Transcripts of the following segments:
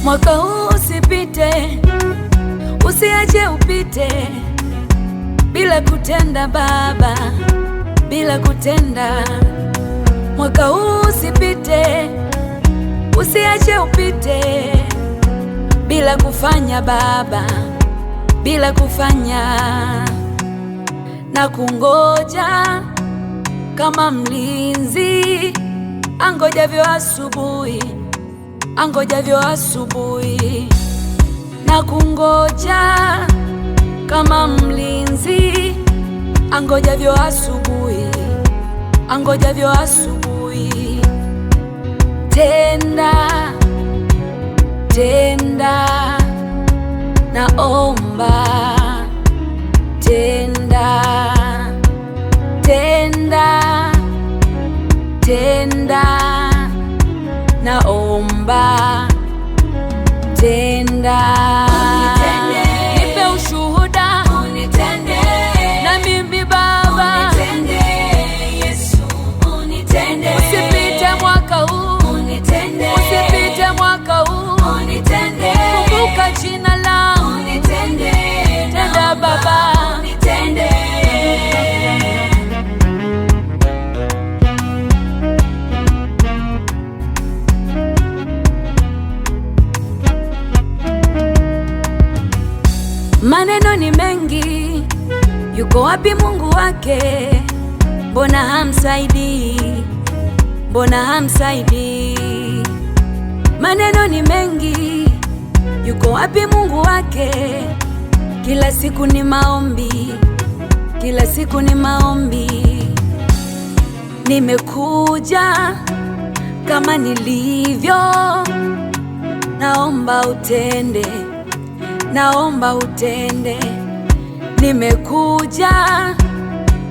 Mwaka huu usipite, usiache upite bila kutenda Baba, bila kutenda. Mwaka huu usipite, usiache upite bila kufanya Baba, bila kufanya. Na kungoja kama mlinzi angojavyo asubuhi, angojavyo asubuhi. Na kungoja kama mlinzi angojavyo asubuhi, angojavyo asubuhi. Tenda, tenda, naomba. Tenda, tenda, tenda, naomba. Tenda, nipe ushuhuda, unitende na mimi Baba, unitende Yesu, unitende. Usipite mwaka huu, unitende. Usipite mwaka huu, unitende. Kumbuka jina langu, unitende. Tenda Baba, unitende. Maneno ni mengi, yuko wapi Mungu wake? Mbona hamsaidii? Mbona hamsaidii? Maneno ni mengi, yuko wapi Mungu wake? Kila siku ni maombi, kila siku ni maombi. Nimekuja kama nilivyo, naomba utende, naomba utende. Nimekuja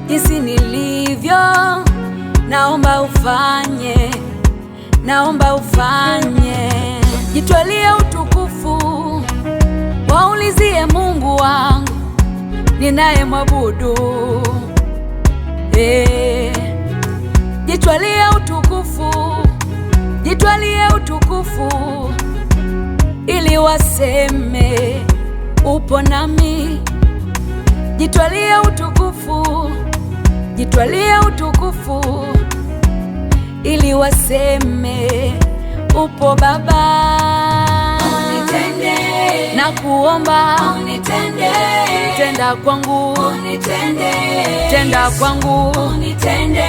jinsi nilivyo, naomba ufanye, naomba ufanye. Jitwalie utukufu, waulizie Mungu wangu ninaye mwabudu. Jitwalie utukufu, jitwalie utukufu, ili waseme upo nami. Jitwalie utukufu, jitwalie utukufu, ili waseme upo Baba. Unitende, na kuomba, unitende. Tenda kwangu, unitende. Tenda kwangu, unitende.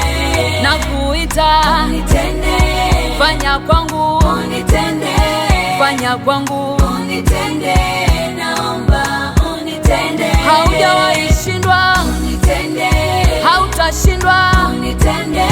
Na kuita, unitende. Fanya kwangu, unitende. Fanya kwangu, unitende. Naomba unitende. Haujawahi shindwa, unitende. Hautashindwa, unitende.